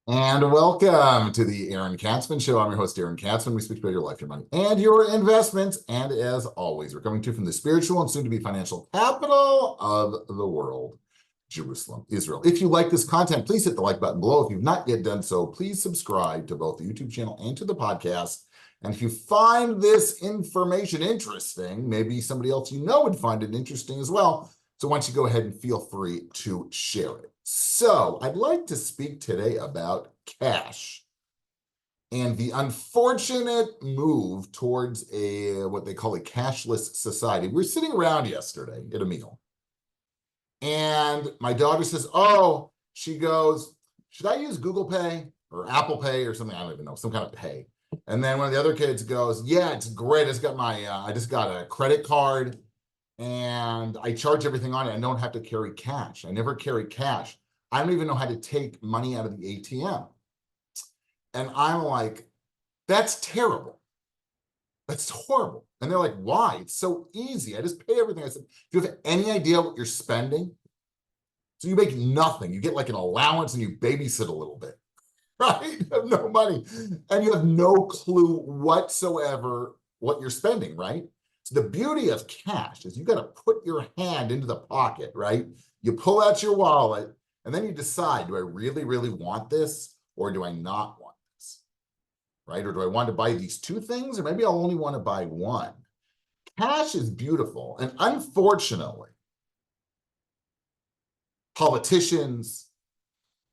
And welcome to the Aaron Katzman Show. I'm your host, Aaron Katzman. We speak about your life, your money, and your investments. And as always, we're coming to you from the spiritual and soon-to-be financial capital of the world, Jerusalem, Israel. If you like this content, please hit the like button below. If you've not yet done so, please subscribe to both the YouTube channel and to the podcast. And if you find this information interesting, maybe somebody else you know would find it interesting as well. So why don't you go ahead and feel free to share it. So I'd like to speak today about cash and the unfortunate move towards what they call a cashless society. We were sitting around yesterday at a meal, and my daughter says, she goes, should I use Google Pay or Apple Pay or something? I don't even know, some kind of pay. And then one of the other kids goes, yeah, it's great. I just got a credit card and I charge everything on it. I don't have to carry cash. I never carry cash. I don't even know how to take money out of the ATM. And I'm like, that's terrible. That's horrible. And they're like, why? It's so easy. I just pay everything. I said, do you have any idea what you're spending? So you make nothing. You get like an allowance and you babysit a little bit, right? You have no money and you have no clue whatsoever what you're spending, right? So the beauty of cash is you got to put your hand into the pocket, right? You pull out your wallet and then you decide, do I really, really want this or do I not want this, right? Or do I want to buy these two things or maybe I'll only want to buy one? Cash is beautiful. And unfortunately, politicians,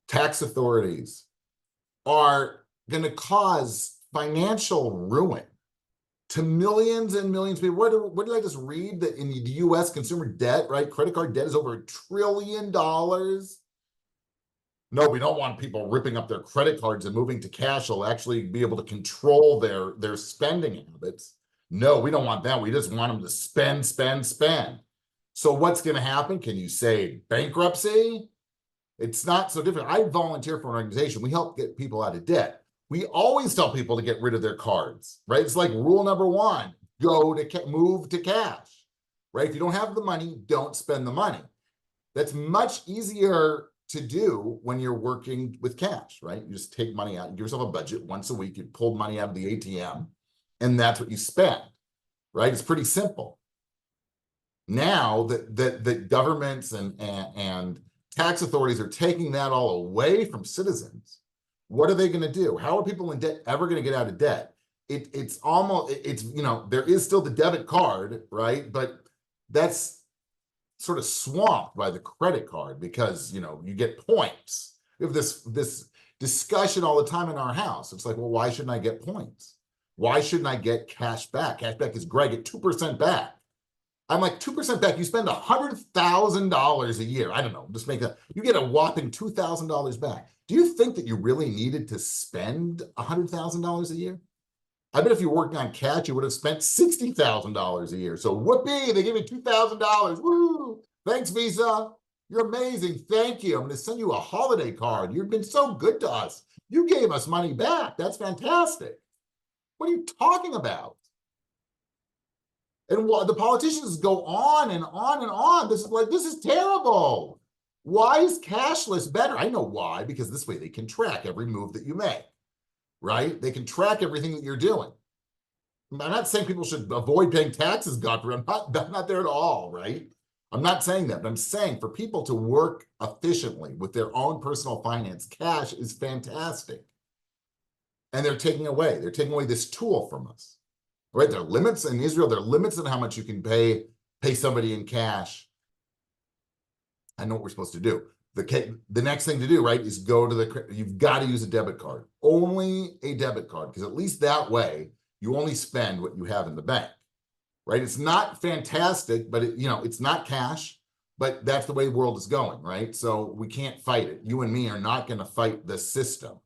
tax authorities are going to cause financial ruin to millions and millions of people. What did I just read? That in the US, consumer debt, right? Credit card debt is over $1 trillion. No, we don't want people ripping up their credit cards and moving to cash. They'll actually be able to control their spending habits. No, we don't want that. We just want them to spend, spend, spend. So what's going to happen? Can you say bankruptcy? It's not so different. I volunteer for an organization. We help get people out of debt. We always tell people to get rid of their cards, right? It's like rule number one, move to cash, right? If you don't have the money, don't spend the money. That's much easier to do when you're working with cash, right? You just take money out, you give yourself a budget once a week, you pull money out of the ATM, and that's what you spend, right? It's pretty simple. Now that governments and tax authorities are taking that all away from citizens, what are they going to do? How are people in debt ever going to get out of debt? It's there is still the debit card, right? But that's sort of swamped by the credit card because, you get points. We have this discussion all the time in our house. It's like, well, why shouldn't I get points? Why shouldn't I get cash back? Cash back is great. Get 2% back. I'm like, 2% back. You spend $100,000 a year. I don't know, just make that. You get a whopping $2,000 back. Do you think that you really needed to spend $100,000 a year? I bet if you were working on cash, you would have spent $60,000 a year. So whoopee, they give you $2,000. Woo! Thanks, Visa. You're amazing. Thank you. I'm going to send you a holiday card. You've been so good to us. You gave us money back. That's fantastic. What are you talking about? And the politicians go on and on and on. This is terrible. Why is cashless better? I know why, because this way they can track every move that you make, right? They can track everything that you're doing. I'm not saying people should avoid paying taxes, God forbid. I'm not there at all, right? I'm not saying that, but I'm saying for people to work efficiently with their own personal finance, cash is fantastic. And they're taking away this tool from us. Right, there are limits in Israel. There are limits on how much you can pay somebody in cash. I know what we're supposed to do. The next thing to do, right, is go to you've got to use a debit card. Only a debit card, because at least that way you only spend what you have in the bank, right? It's not fantastic, but it's not cash, but that's the way the world is going, right? So we can't fight it. You and me are not going to fight the system,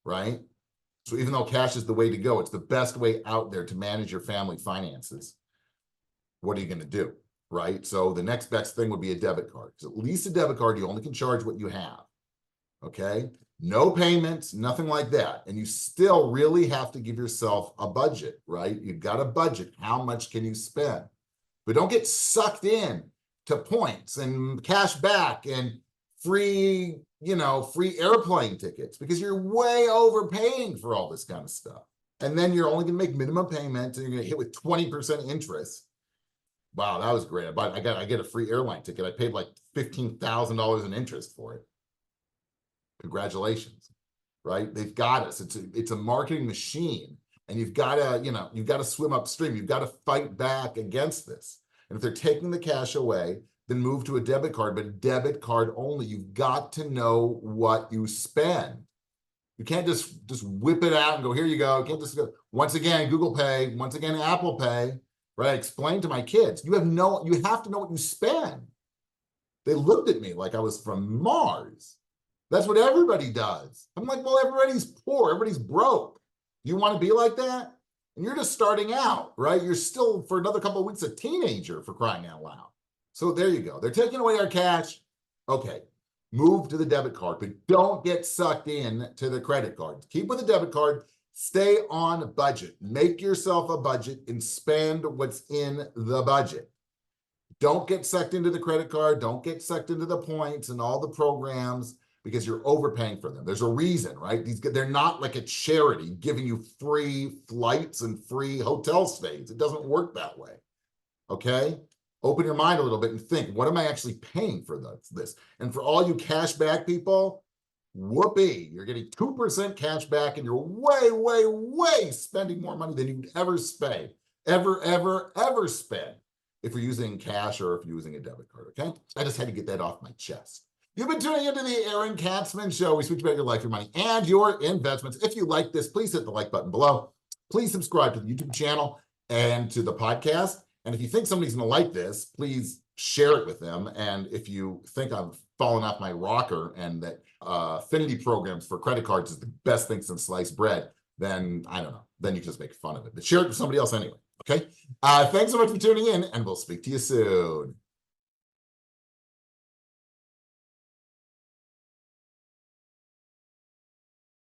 right? So even though cash is the way to go, it's the best way out there to manage your family finances. What are you going to do, right? So the next best thing would be a debit card. So at least a debit card, you only can charge what you have, okay? No payments, nothing like that. And you still really have to give yourself a budget, right? You've got a budget. How much can you spend? But don't get sucked in to points and cash back and free, free airplane tickets, because you're way overpaying for all this kind of stuff. And then you're only going to make minimum payments, and you're going to hit with 20% interest. Wow, that was great. But I get a free airline ticket. I paid like $15,000 in interest for it. Congratulations, right? They've got us. It's a marketing machine, and you've got to swim upstream. You've got to fight back against this. And if they're taking the cash away, then move to a debit card, but debit card only. You've got to know what you spend. You can't just whip it out and go, here you go. You can't just go, once again, Google Pay, once again, Apple Pay, right? I explained to my kids, you have to know what you spend. They looked at me like I was from Mars. That's what everybody does. I'm like, well, everybody's poor, everybody's broke. You want to be like that? And you're just starting out, right? You're still, for another couple of weeks, a teenager, for crying out loud. So there you go. They're taking away our cash. Okay, move to the debit card, but don't get sucked in to the credit card. Keep with the debit card. Stay on budget. Make yourself a budget and spend what's in the budget. Don't get sucked into the credit card. Don't get sucked into the points and all the programs, because you're overpaying for them. There's a reason, right? They're not like a charity giving you free flights and free hotel stays. It doesn't work that way, okay? Open your mind a little bit and think, what am I actually paying for this? And for all you cash back people, whoopee, you're getting 2% cash back, and you're way, way, way spending more money than you'd ever spend, ever spend if you're using cash or if you're using a debit card, okay? I just had to get that off my chest. You've been tuning into the Aaron Katzman Show. We speak about your life, your money, and your investments. If you like this, please hit the like button below. Please subscribe to the YouTube channel and to the podcast. And if you think somebody's going to like this, please share it with them. And if you think I've fallen off my rocker and that affinity programs for credit cards is the best thing since sliced bread, then I don't know. Then you can just make fun of it. But share it with somebody else anyway. Okay? Thanks so much for tuning in, and we'll speak to you soon.